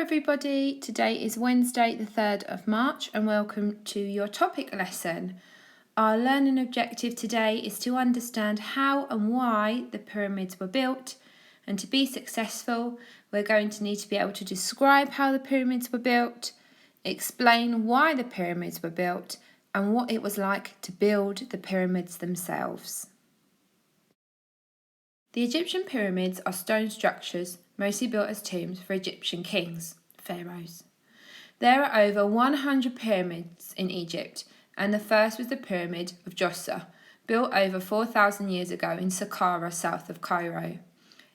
everybody, today is Wednesday the 3rd of March and welcome to your topic lesson. Our learning objective today is to understand how and why the pyramids were built, and to be successful we're going to need to be able to describe how the pyramids were built, explain why the pyramids were built and what it was like to build the pyramids themselves. The Egyptian pyramids are stone structures mostly built as tombs for Egyptian kings, pharaohs. There are over 100 pyramids in Egypt, and the first was the Pyramid of Djoser, built over 4,000 years ago in Saqqara, south of Cairo.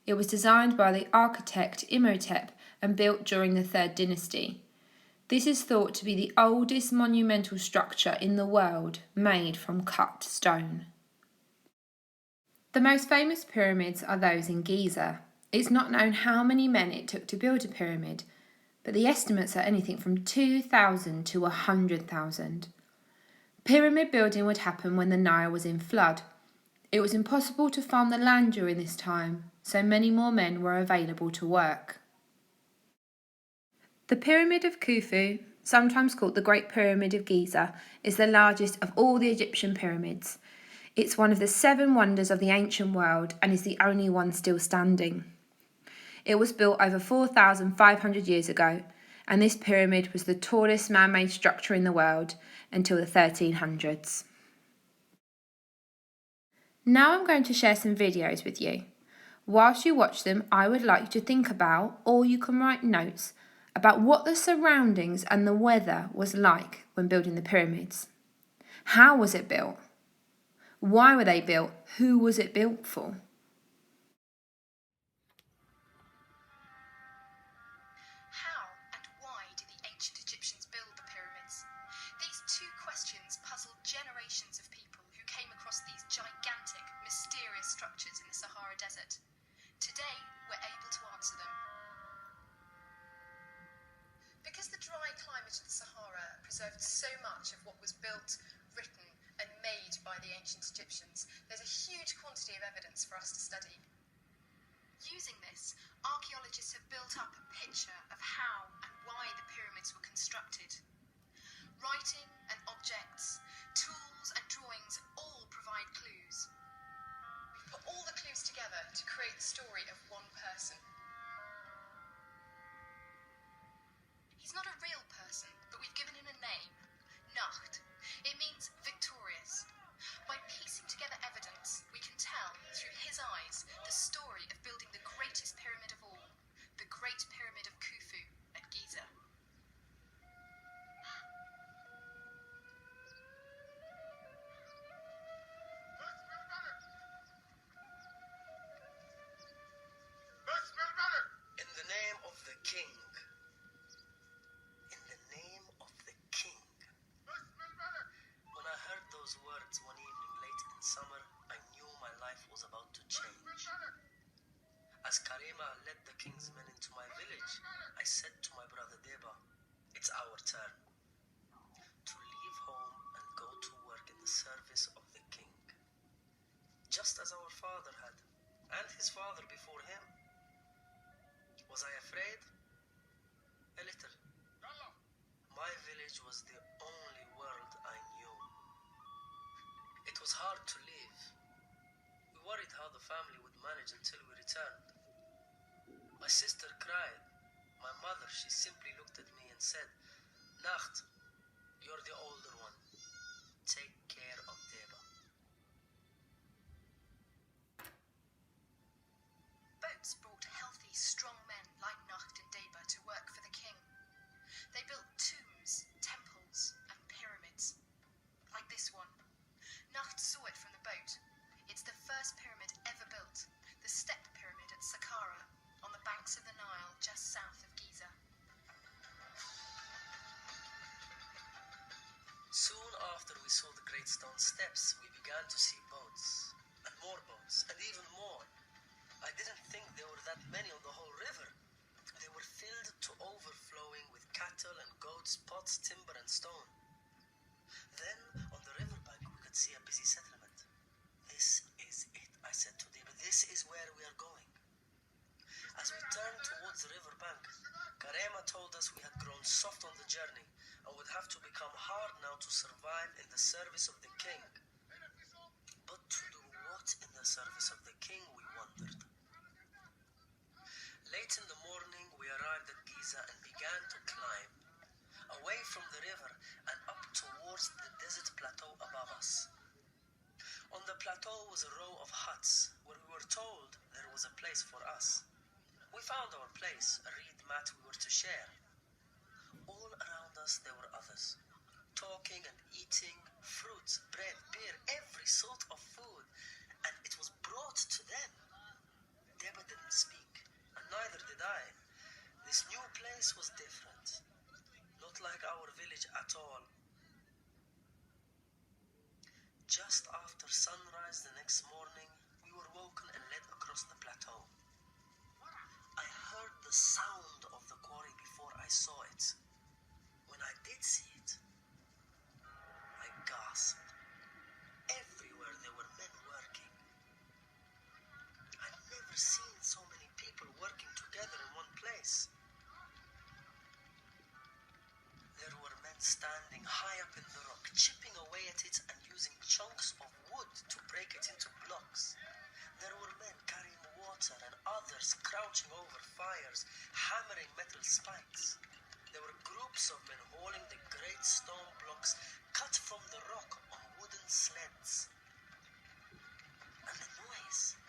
It was designed by the architect Imhotep and built during the 3rd dynasty. This is thought to be the oldest monumental structure in the world made from cut stone. The most famous pyramids are those in Giza. It's not known how many men it took to build a pyramid, but the estimates are anything from 2,000 to 100,000. Pyramid building would happen when the Nile was in flood. It was impossible to farm the land during this time, so many more men were available to work. The Pyramid of Khufu, sometimes called the Great Pyramid of Giza, is the largest of all the Egyptian pyramids. It's one of the 7 wonders of the ancient world and is the only one still standing. It was built over 4,500 years ago, and this pyramid was the tallest man-made structure in the world until the 1300s. Now I'm going to share some videos with you. Whilst you watch them, I would like you to think about, or you can write notes, about what the surroundings and the weather was like when building the pyramids. How was it built? Why were they built? Who was it built for? How and why did the ancient Egyptians build the pyramids? These 2 questions puzzled generations of people who came across these gigantic, mysterious structures in the Sahara Desert. Today, we're able to answer them. Because the dry climate of the Sahara preserved so much of what was built, written, and made by the ancient Egyptians, there's a huge quantity of evidence for us to study. Using this, archaeologists have built up a picture of how and why the pyramids were constructed. Writing and objects, tools and drawings all provide clues. We've put all the clues together to create the story of one person. He's not a real person, but we've given him a name, Nacht. It means victorious. By piecing together evidence, we can tell, through his eyes, the story of building the greatest pyramid of all, the Great Pyramid of Khufu at Giza. In the name of the king. In the name of the king. When I heard those words one evening late in summer, I knew my life was about to change. As Karema led the king's men into my village, I said to my brother Deba, it's our turn to leave home and go to work in the service of the king. Just as our father had, and his father before him. Was I afraid? A little. My village was the only world I knew. It was hard to leave. We worried how the family would manage until we returned. My sister cried. My mother, she simply looked at me and said, Nacht, you're the older one. Take care of Deba. Boats brought healthy, strong men like Nacht and Deba to work for the king. They built tombs, temples, and pyramids. Like this one. Nacht saw it from the boat. It's the first pyramid ever built, the Step Pyramid at Saqqara, on the banks of the Nile just south of Giza. Soon after we saw the great stone steps, we began to see boats, and more boats, and even more. I didn't think there were that many on the whole river. They were filled to overflowing with cattle and goats, pots, timber, and stone. Then, on the riverbank, we could see a busy settlement. This is it, I said to David. This is where we are going. As we turned towards the riverbank, Karema Deba told us we had grown soft on the journey and would have to become hard now to survive in the service of the king. But to do what in the service of the king, we wondered. Late in the morning, we arrived at Giza and began to climb, away from the river and up towards the desert plateau above us. On the plateau was a row of huts where we were told there was a place for us. We found our place, a reed mat we were to share. All around us there were others, talking and eating, fruits, bread, beer, every sort of food, and it was brought to them. Deba didn't speak, and neither did I. This new place was different, not like our village at all. Just after sunrise the next morning, we were woken and led across the plateau. I heard the sound of the quarry before I saw it. When I did see it, I gasped. Everywhere there were men working. I'd never seen so many people working together in one place. There were men standing high up in the rock, chipping away at it and using chunks of wood to break it into blocks. There were men carrying water and others crouching over fires, hammering metal spikes. There were groups of men hauling the great stone blocks cut from the rock on wooden sleds. And the noise.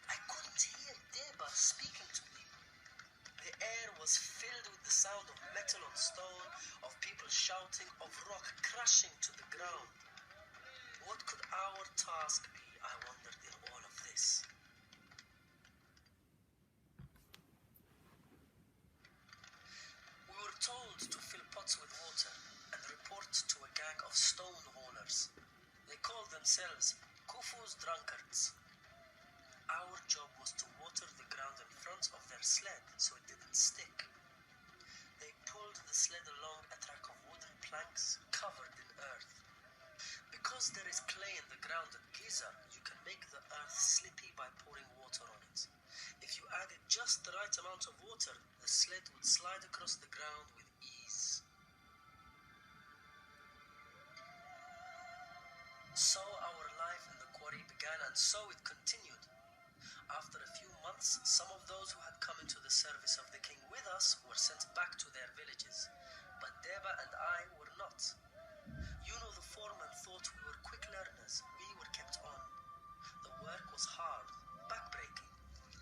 I couldn't hear Deba speaking to me. The air was filled with the sound of metal on stone, of people shouting, of rock crashing to the ground. What could our task be, I wondered, in all of this? We were told to fill pots with water and report to a gang of stone haulers. They called themselves Khufu's drunkards. Our job was to water the ground in front of their sled so it didn't stick. They pulled the sled along a track of wooden planks covered in earth. Because there is clay in the ground at Giza, you can make the earth slippy by pouring water on it. If you added just the right amount of water, the sled would slide across the ground with ease. So our life in the quarry began, and so it continued. After a few months, some of those who had come into the service of the king with us were sent back to their villages, but Deba and I were not. The foreman thought we were quick learners. We were kept on. The work was hard, backbreaking,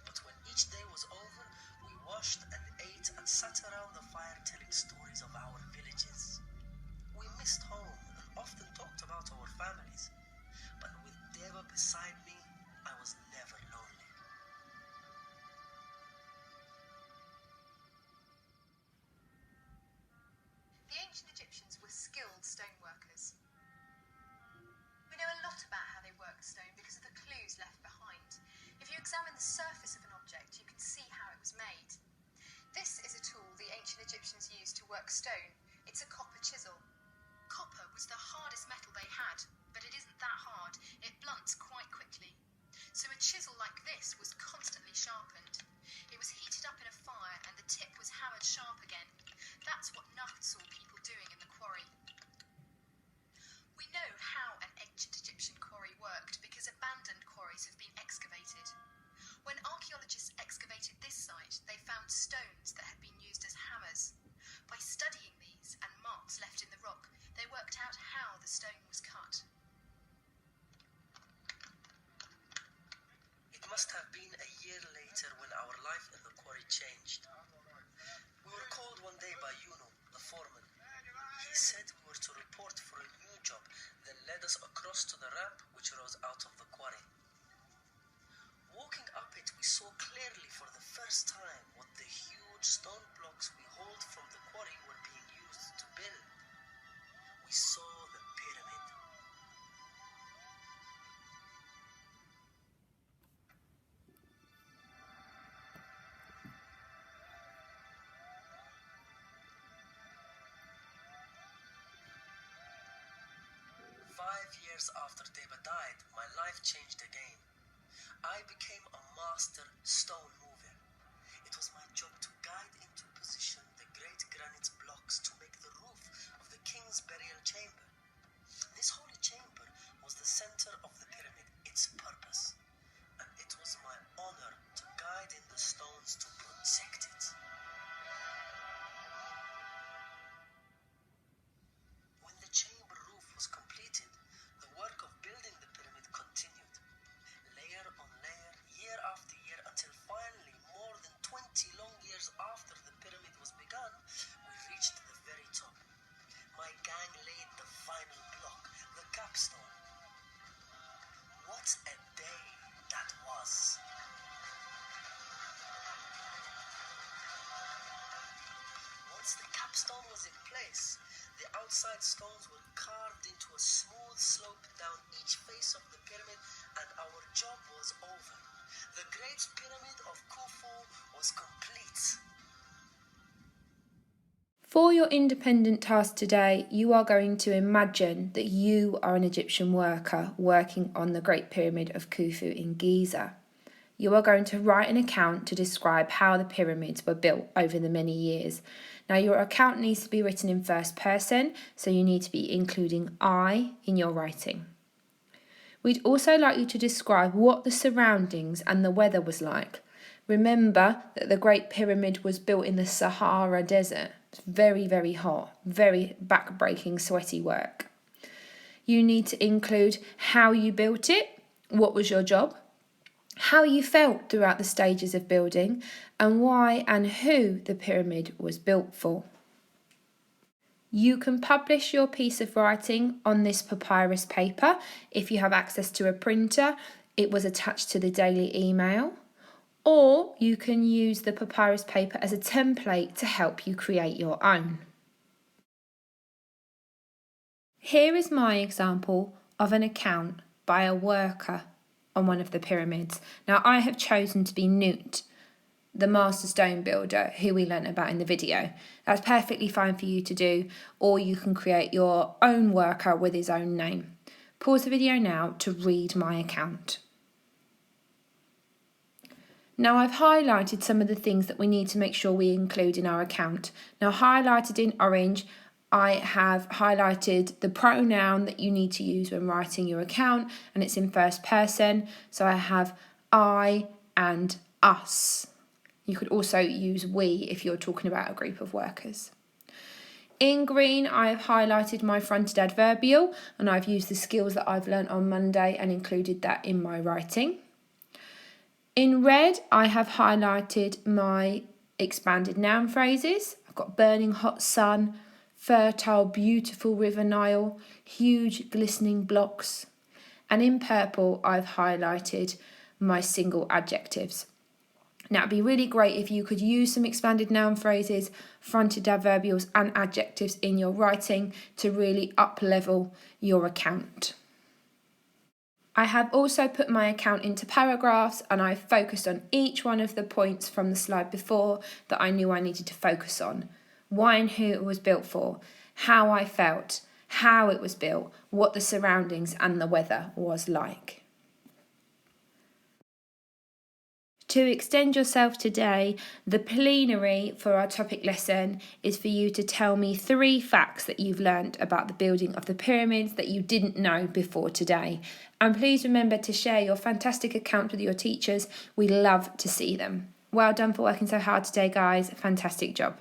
but when each day was over, we washed and ate and sat around the fire telling stories of our villages. We missed home and often talked about our families, but with Deba beside me, I was never lonely. The ancient Egyptians were skilled stoneworkers. We know a lot about how they worked stone because of the clues left behind. If you examine the surface of an object, you can see how it was made. This is a tool the ancient Egyptians used to work stone. It's a copper chisel. Copper was the hardest metal they had, but it isn't that hard. It blunts quite quickly. So a chisel like this was constantly sharpened. It was heated up in a fire and the tip was hammered sharp again. That's what Nuh saw people doing in the quarry. We know how an ancient Egyptian quarry worked because abandoned quarries have been excavated. When archaeologists excavated this site, they found stones that had been used as hammers. By studying these and marks left in the rock, they worked out how the stone was cut. It must have been a year later when our life in the quarry changed. We were called one day by the foreman. He said we were to report for a new job, then led us across to the ramp which rose out of the quarry. Walking up it, we saw clearly for the first time what the huge stone blocks we hauled from the quarry were being used to build. We saw the pyramid. 5 years after Deba died, my life changed again. I became a master stone mover. It was my job to guide into position the capstone was in place. The outside stones were carved into a smooth slope down each face of the pyramid, and our job was over. The Great Pyramid of Khufu was complete. For your independent task today, you are going to imagine that you are an Egyptian worker working on the Great Pyramid of Khufu in Giza. You are going to write an account to describe how the pyramids were built over the many years. Now, your account needs to be written in first person, so you need to be including I in your writing. We'd also like you to describe what the surroundings and the weather was like. Remember that the Great Pyramid was built in the Sahara Desert. It's very, very hot, very back-breaking, sweaty work. You need to include how you built it, what was your job, how you felt throughout the stages of building, and why and who the pyramid was built for. You can publish your piece of writing on this papyrus paper. If you have access to a printer, it was attached to the daily email. Or you can use the papyrus paper as a template to help you create your own. Here is my example of an account by a worker on one of the pyramids. Now, I have chosen to be Nut, the master stone builder who we learnt about in the video. That's perfectly fine for you to do, or you can create your own worker with his own name. Pause the video now to read my account. Now, I've highlighted some of the things that we need to make sure we include in our account. Now, highlighted in orange, I have highlighted the pronoun that you need to use when writing your account, and it's in first person. So I have I and us. You could also use we if you're talking about a group of workers. In green, I have highlighted my fronted adverbial, and I've used the skills that I've learnt on Monday and included that in my writing. In red, I have highlighted my expanded noun phrases. I've got burning hot sun, fertile, beautiful river Nile, huge glistening blocks. And in purple, I've highlighted my single adjectives. Now, it'd be really great if you could use some expanded noun phrases, fronted adverbials and adjectives in your writing to really up-level your account. I have also put my account into paragraphs, and I've focused on each one of the points from the slide before that I knew I needed to focus on. Why and who it was built for, how I felt, how it was built, what the surroundings and the weather was like. To extend yourself today, the plenary for our topic lesson is for you to tell me 3 facts that you've learnt about the building of the pyramids that you didn't know before today. And please remember to share your fantastic account with your teachers. We love to see them. Well done for working so hard today, guys. Fantastic job.